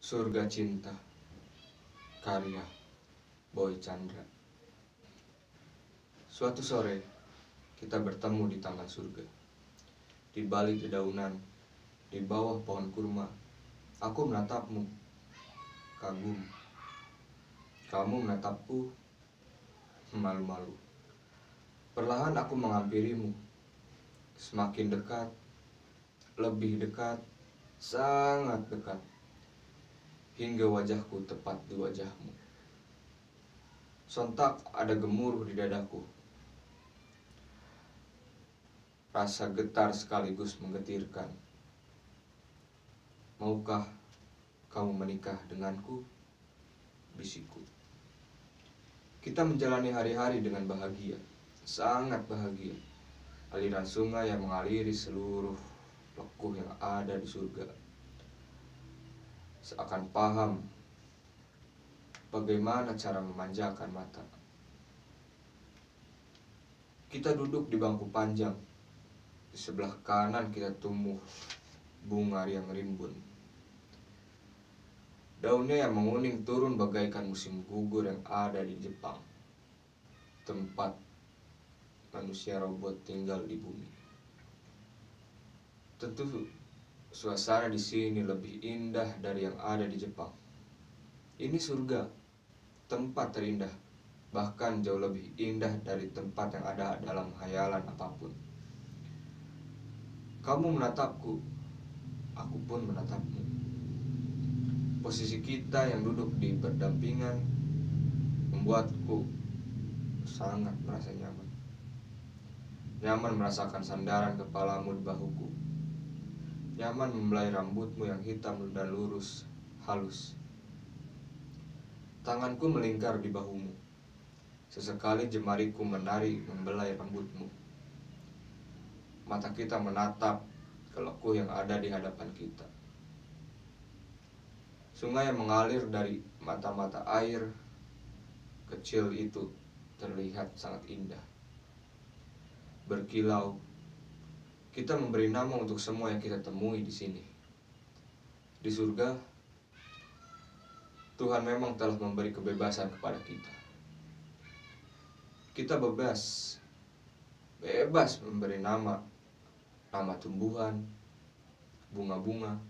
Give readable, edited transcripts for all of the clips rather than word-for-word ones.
Surga Cinta, karya Boy Chandra. Suatu sore, kita bertemu di taman surga. Di balik dedaunan, di bawah pohon kurma, aku menatapmu, kagum. Kamu menatapku, malu-malu. Perlahan aku menghampirimu, semakin dekat, lebih dekat, sangat dekat, hingga wajahku tepat di wajahmu. Sontak ada gemuruh di dadaku. Rasa getar sekaligus menggetirkan. Maukah kamu menikah denganku? Bisikku. Kita menjalani hari-hari dengan bahagia, sangat bahagia. Aliran sungai yang mengaliri seluruh lekuh yang ada di surga seakan paham bagaimana cara memanjakan mata. Kita duduk di bangku panjang. Di sebelah kanan kita tumbuh bunga yang rimbun. Daunnya yang menguning turun bagaikan musim gugur yang ada di Jepang, tempat manusia robot tinggal di bumi. Tentu suasana di sini lebih indah dari yang ada di Jepang. Ini surga, tempat terindah, bahkan jauh lebih indah dari tempat yang ada dalam khayalan apapun. Kamu menatapku, aku pun menatapmu. Posisi kita yang duduk di berdampingan membuatku sangat merasa nyaman. Nyaman merasakan sandaran kepalamu di bahuku. Nyaman membelai rambutmu yang hitam dan lurus, halus. Tanganku melingkar di bahumu. Sesekali jemariku menari membelai rambutmu. Mata kita menatap ke lekuh yang ada di hadapan kita. Sungai yang mengalir dari mata-mata air kecil itu terlihat sangat indah. Berkilau, kita memberi nama untuk semua yang kita temui di sini. Di surga, Tuhan memang telah memberi kebebasan kepada kita. Kita bebas memberi nama tumbuhan, bunga-bunga,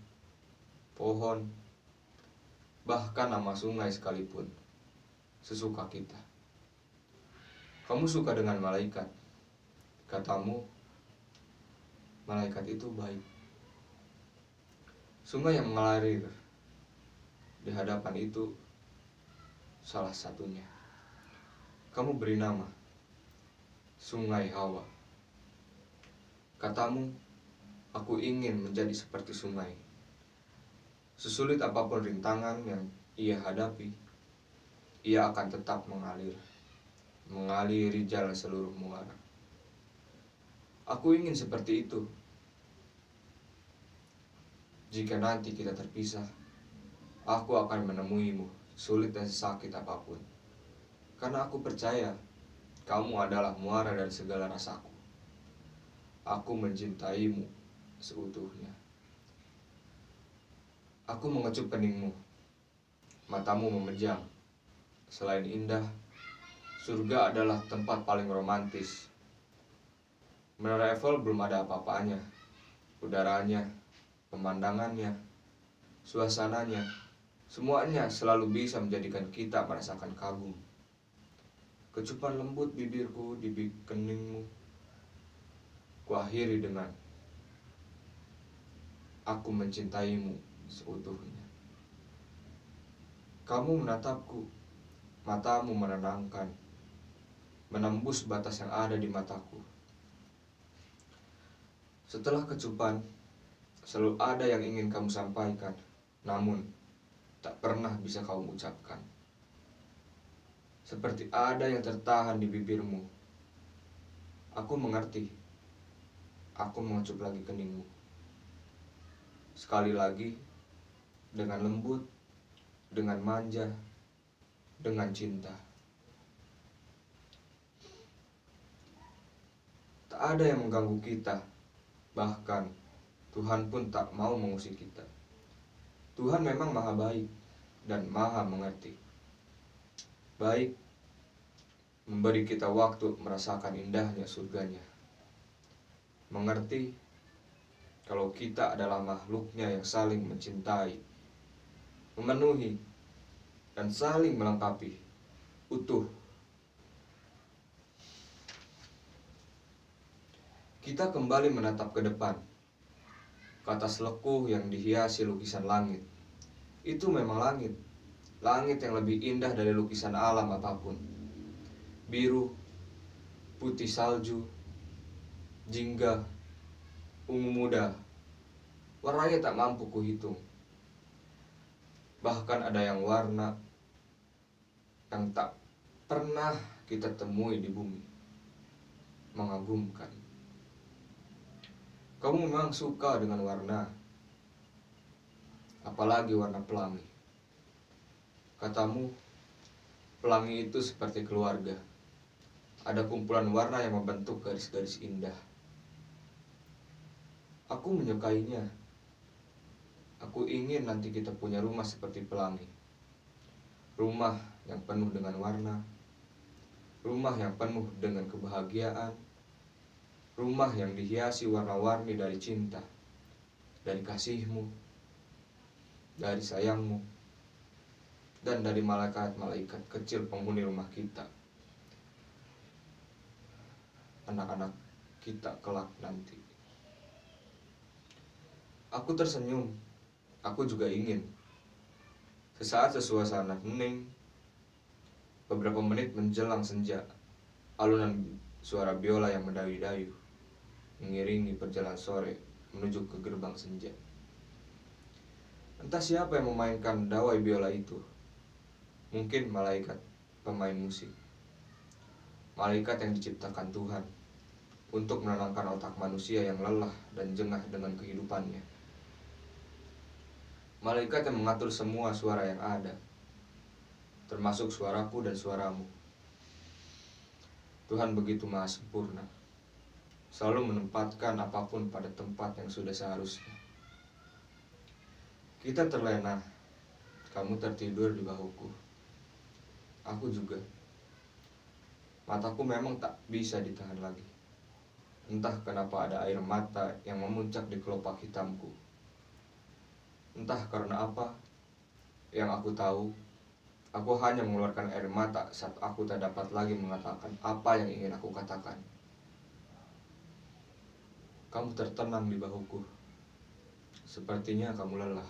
pohon, bahkan nama sungai sekalipun, sesuka kita. Kamu suka dengan malaikat. Katamu, malaikat itu baik. Sungai yang mengalir di hadapan itu salah satunya. Kamu beri nama Sungai Hawa. Katamu, aku ingin menjadi seperti sungai. Sesulit apapun rintangan yang ia hadapi, ia akan tetap mengaliri jalan seluruh muara. Aku ingin seperti itu. Jika nanti kita terpisah, aku akan menemuimu, sulit dan sakit apapun. Karena aku percaya, kamu adalah muara dari segala rasaku. Aku mencintaimu seutuhnya. Aku mengecup keningmu, matamu memejang. Selain indah, surga adalah tempat paling romantis. Menara Eiffel belum ada apa-apanya. Udaranya, pemandangannya, suasananya, semuanya selalu bisa menjadikan kita merasakan kagum. Kecupan lembut bibirku di keningmu, kuakhiri dengan aku mencintaimu seutuhnya. Kamu menatapku, matamu menenangkan, menembus batas yang ada di mataku. Setelah kecupan, selalu ada yang ingin kamu sampaikan, namun tak pernah bisa kamu ucapkan. Seperti ada yang tertahan di bibirmu. Aku mengerti. Aku mengecup lagi keningmu. Sekali lagi, dengan lembut, dengan manja, dengan cinta. Tak ada yang mengganggu kita. Bahkan Tuhan pun tak mau mengusir kita. Tuhan memang maha baik dan maha mengerti. Baik memberi kita waktu merasakan indahnya surganya. Mengerti kalau kita adalah makhluknya yang saling mencintai, memenuhi, dan saling melengkapi, utuh. Kita kembali menatap ke depan, ke atas lekuh yang dihiasi lukisan langit. Itu memang langit, langit yang lebih indah dari lukisan alam apapun. Biru, putih salju, jingga, ungu muda, warnanya tak mampu kuhitung. Bahkan ada yang warna yang tak pernah kita temui di bumi. Mengagumkan. Kamu memang suka dengan warna, apalagi warna pelangi. Katamu, pelangi itu seperti keluarga. Ada kumpulan warna yang membentuk garis-garis indah. Aku menyukainya. Aku ingin nanti kita punya rumah seperti pelangi. Rumah yang penuh dengan warna. Rumah yang penuh dengan kebahagiaan. Rumah yang dihiasi warna-warni dari cinta, dari kasihmu, dari sayangmu, dan dari malaikat-malaikat kecil penghuni rumah kita. Anak-anak kita kelak nanti. Aku tersenyum. Aku juga ingin. Sesaat sesuasana hening, beberapa menit menjelang senja, alunan suara biola yang mendayu-dayu mengiringi perjalanan sore menuju ke gerbang senja. Entah siapa yang memainkan dawai biola itu. Mungkin malaikat pemain musik. Malaikat yang diciptakan Tuhan untuk menenangkan otak manusia yang lelah dan jengah dengan kehidupannya. Malaikat yang mengatur semua suara yang ada, termasuk suaraku dan suaramu. Tuhan begitu maha sempurna, selalu menempatkan apapun pada tempat yang sudah seharusnya. Kita terlena, kamu tertidur di bahuku. Aku juga. Mataku memang tak bisa ditahan lagi. Entah kenapa ada air mata yang memuncak di kelopak hitamku. Entah karena apa, yang aku tahu, aku hanya mengeluarkan air mata saat aku tak dapat lagi mengatakan apa yang ingin aku katakan. Kamu tertenang di bahuku. Sepertinya kamu lelah.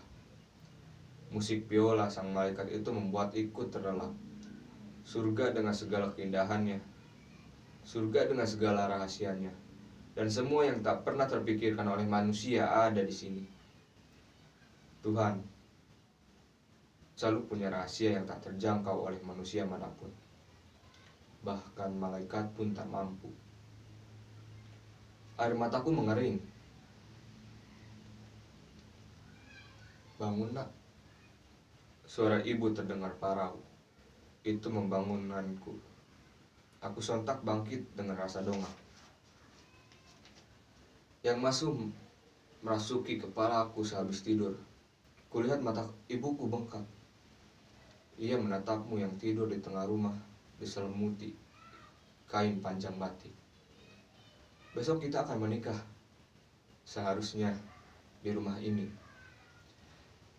Musik biola sang malaikat itu membuat ikut terlelap. Surga dengan segala keindahannya, surga dengan segala rahasianya, dan semua yang tak pernah terpikirkan oleh manusia ada di sini. Tuhan selalu punya rahasia yang tak terjangkau oleh manusia manapun. Bahkan malaikat pun tak mampu. Air mataku mengering. Bangun nak. Suara ibu terdengar parau. Itu membangunkanku. Aku sontak bangkit dengan rasa dongak yang merasuki kepalaku sehabis tidur. Kulihat mata ibuku bengkak. Ia menatapmu yang tidur di tengah rumah diselimuti kain panjang batik. Besok kita akan menikah. Seharusnya di rumah ini.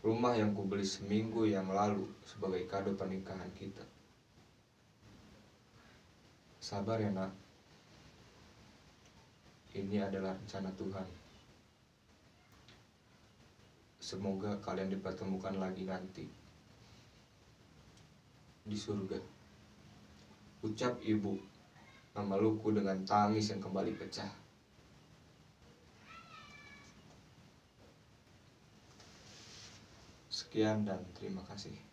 Rumah yang kubeli seminggu yang lalu sebagai kado pernikahan kita. Sabar ya nak. Ini adalah rencana Tuhan. Semoga kalian dipertemukan lagi nanti di surga. Ucap ibu memelukku dengan tangis yang kembali pecah. Sekian dan terima kasih.